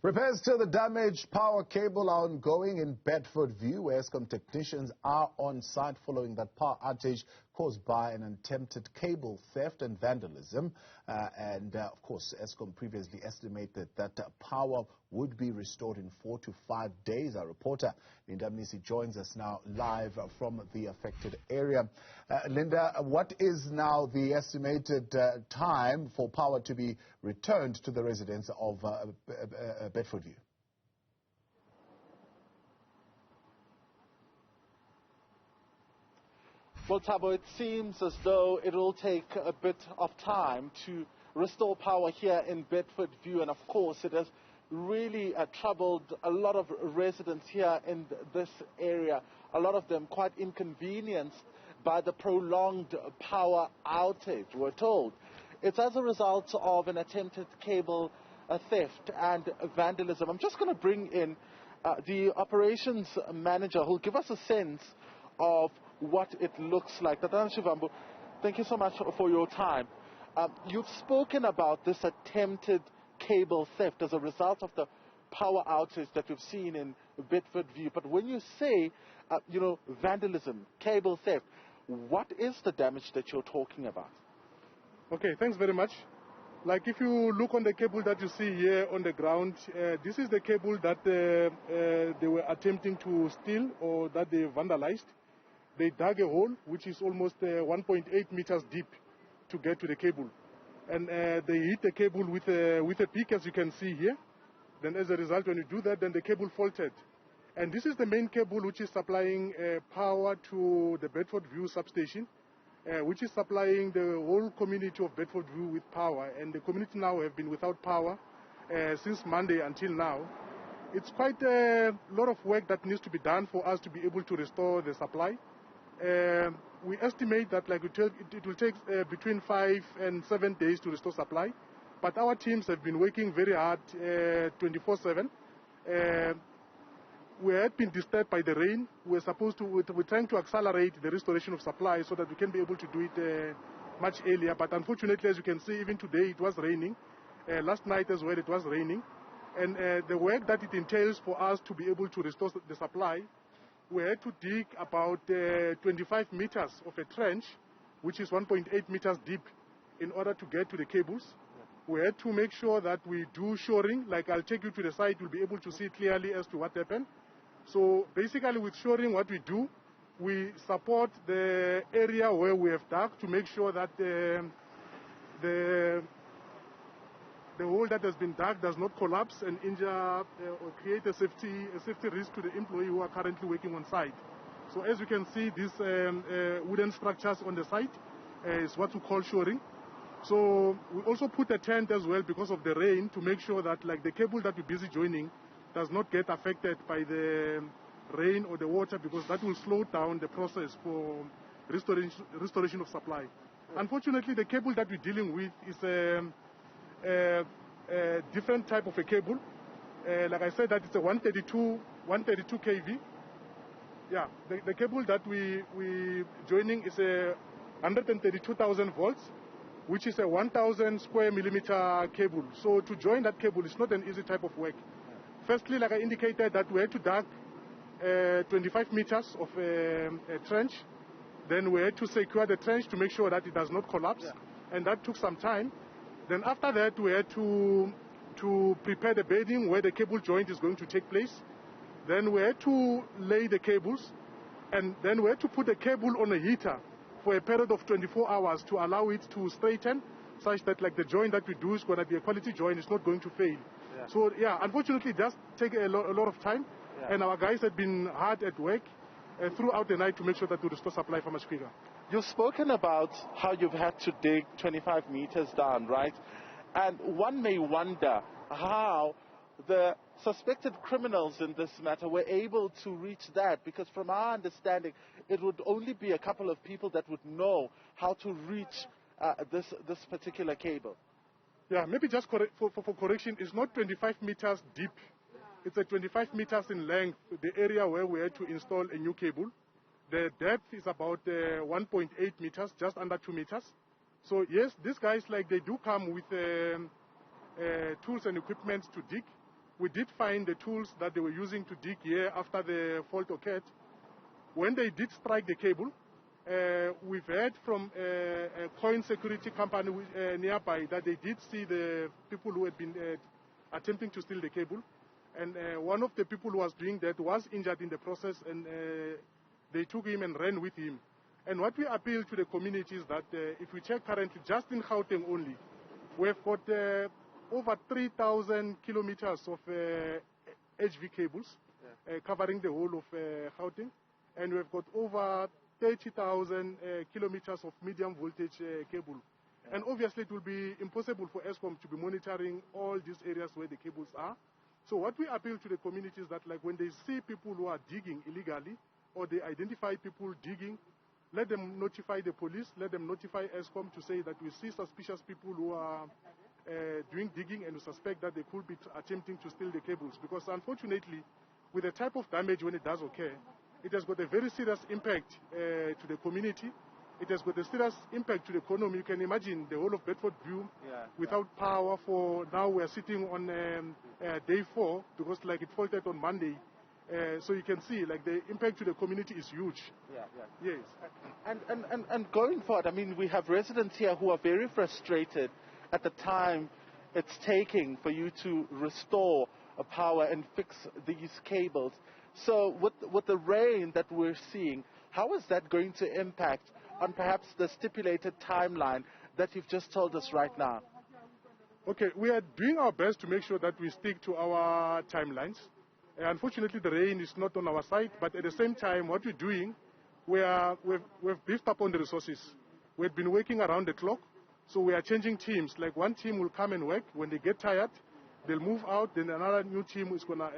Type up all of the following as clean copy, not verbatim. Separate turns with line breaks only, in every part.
Repairs to the damaged power cable are ongoing in Bedfordview, where Eskom technicians are on site following that power outage caused by an attempted cable theft and vandalism. Of course, Eskom previously estimated that power would be restored in 4 to 5 days. Our reporter, Linda Mnisi, joins us now live from the affected area. Linda, what is now the estimated time for power to be returned to the residents of Bedfordview?
Well, Thabo, it seems as though it will take a bit of time to restore power here in Bedfordview, and of course it has really troubled a lot of residents here in this area, a lot of them quite inconvenienced by the prolonged power outage, we're told. It's as a result of an attempted cable theft and vandalism. I'm just going to bring in the operations manager who'll give us a sense of what it looks like. Tatana Shivambu, thank you so much for your time. You've spoken about this attempted cable theft as a result of the power outage that we've seen in Bedfordview. But when you say, vandalism, cable theft, what is the damage that you're talking about?
Okay, thanks very much. Like if you look on the cable that you see here on the ground, this is the cable that they were attempting to steal or that they vandalized. They dug a hole which is almost 1.8 meters deep to get to the cable. And they hit the cable with a pick, as you can see here. Then as a result, when you do that, then the cable faulted. And this is the main cable which is supplying power to the Bedfordview substation, which is supplying the whole community of Bedfordview with power. And the community now have been without power since Monday until now. It's quite a lot of work that needs to be done for us to be able to restore the supply. We estimate that it will take between 5 and 7 days to restore supply. But our teams have been working very hard 24/7. We had been disturbed by the rain. We're trying to accelerate the restoration of supply so that we can be able to do it much earlier. But unfortunately, as you can see, even today it was raining. Last night as well it was raining. And the work that it entails for us to be able to restore the supply, we had to dig about 25 meters of a trench, which is 1.8 meters deep, in order to get to the cables. We had to make sure that we do shoring. Like I'll take you to the site, you'll be able to see clearly as to what happened. So basically with shoring, what we do, we support the area where we have dug to make sure that the hole that has been dug does not collapse and injure or create a safety risk to the employee who are currently working on site. So as you can see, these wooden structures on the site is what we call shoring. So we also put a tent as well because of the rain to make sure that the cable that we're busy joining does not get affected by the rain or the water, because that will slow down the process for restoration of supply. Unfortunately, the cable that we're dealing with is a different type of a cable. Like I said, that it's a 132 kV. Yeah, the cable that we joining is a 132,000 volts, which is a 1,000 square millimeter cable. So to join that cable is not an easy type of work. Firstly, like I indicated, that we had to dig 25 meters of a trench. Then we had to secure the trench to make sure that it does not collapse. Yeah. And that took some time. Then after that, we had to prepare the bedding where the cable joint is going to take place. Then we had to lay the cables. And then we had to put the cable on a heater for a period of 24 hours to allow it to straighten, such that the joint that we do is going to be a quality joint, it's not going to fail. Yeah. So unfortunately it does take a lot of time. Yeah. And our guys have been hard at work throughout the night to make sure that we restore supply for much quicker.
You've spoken about how you've had to dig 25 meters down, right? And one may wonder how the suspected criminals in this matter were able to reach that, because from our understanding, it would only be a couple of people that would know how to reach this particular cable.
Yeah, maybe just for correction, it's not 25 meters deep. It's a 25 meters in length, the area where we had to install a new cable. The depth is about 1.8 meters, just under 2 meters. So yes, these guys, they do come with tools and equipment to dig. we did find the tools that they were using to dig here after the fault occurred. When they did strike the cable, we've heard from a coin security company nearby that they did see the people who had been attempting to steal the cable. And one of the people who was doing that was injured in the process, and they took him and ran with him. And what we appeal to the community is that if we check currently, just in Gauteng only, we've got over 3,000 kilometers of HV cables covering the whole of Gauteng. And we've got over 30,000 kilometers of medium voltage cable. And obviously it will be impossible for Eskom to be monitoring all these areas where the cables are. So what we appeal to the community is that, like, when they see people who are digging illegally, or they identify people digging, let them notify the police, let them notify Eskom to say that we see suspicious people who are doing digging and we suspect that they could be attempting to steal the cables. Because unfortunately, with the type of damage when it does occur, it has got a very serious impact to the community. It has got a serious impact to the economy. You can imagine the whole of Bedfordview without power for now. We are sitting on day 4 because, like, it faulted on Monday. So you can see, like, the impact to the community is huge. Yes.
And going forward, I mean, we have residents here who are very frustrated at the time it's taking for you to restore power and fix these cables. So with the rain that we're seeing, how is that going to impact on perhaps the stipulated timeline that you've just told us right now?
Okay, we are doing our best to make sure that we stick to our timelines. Unfortunately, the rain is not on our side, but at the same time, what we're doing, we've beefed up on the resources. We've been working around the clock, so we are changing teams. Like, one team will come and work. When they get tired, they'll move out, then another new team is going to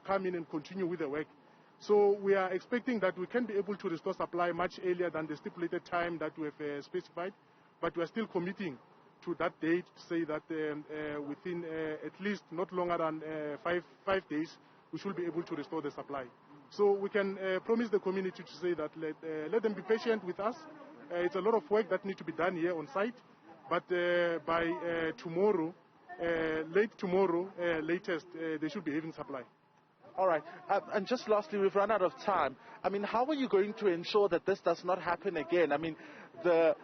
come in and continue with the work. So we are expecting that we can be able to restore supply much earlier than the stipulated time that we have specified, but we are still committing to that date to say that within at least not longer than 5 days, we should be able to restore the supply. So we can promise the community to say that let them be patient with us. It's a lot of work that needs to be done here on site, but by tomorrow, late tomorrow, latest, they should be having supply.
All right. And just lastly, we've run out of time. I mean, how are you going to ensure that this does not happen again? I mean, the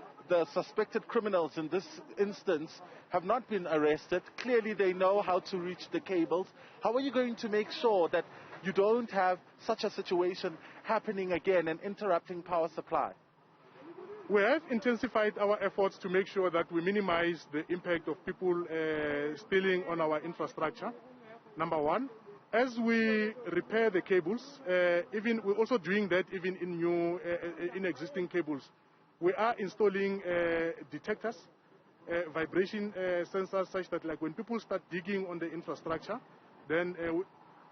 suspected criminals in this instance have not been arrested. Clearly, they know how to reach the cables. How are you going to make sure that you don't have such a situation happening again and interrupting power supply?
We have intensified our efforts to make sure that we minimize the impact of people stealing on our infrastructure, number one. As we repair the cables, we're also doing that even in existing cables. We are installing detectors, vibration sensors, such that, like, when people start digging on the infrastructure, then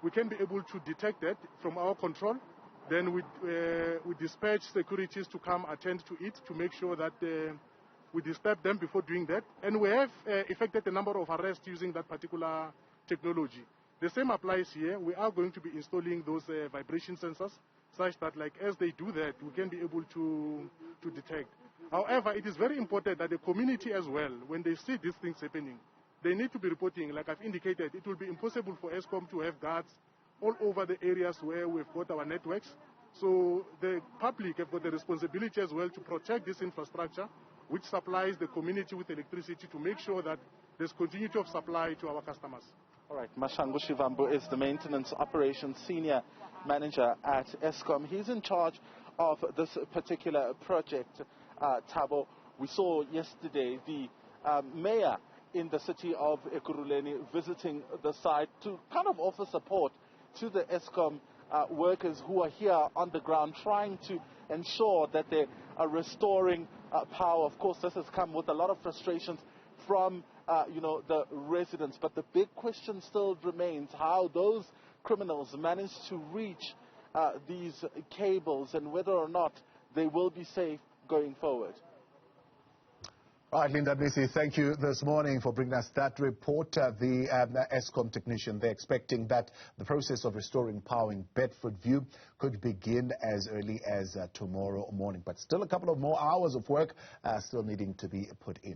we can be able to detect that from our control. Then we dispatch securities to come attend to it to make sure that we disturb them before doing that. And we have effected a number of arrests using that particular technology. The same applies here. We are going to be installing those vibration sensors such that, like, as they do that, we can be able to detect. However, it is very important that the community as well, when they see these things happening, they need to be reporting. Like I've indicated, it will be impossible for Eskom to have guards all over the areas where we've got our networks. So the public have got the responsibility as well to protect this infrastructure, which supplies the community with electricity, to make sure that there's continuity of supply to our customers.
All right, Mashangu Shivambu is the Maintenance Operations Senior Manager at Eskom. He's in charge of this particular project, Thabo. We saw yesterday the mayor in the city of Ekurhuleni visiting the site to kind of offer support to the Eskom workers who are here on the ground, trying to ensure that they are restoring power. Of course, this has come with a lot of frustrations from the residents, but the big question still remains how those criminals managed to reach these cables and whether or not they will be safe going forward.
All right, Linda Mnisi, thank you this morning for bringing us that report. The Eskom technician, they're expecting that the process of restoring power in Bedfordview could begin as early as tomorrow morning, but still a couple of more hours of work still needing to be put in.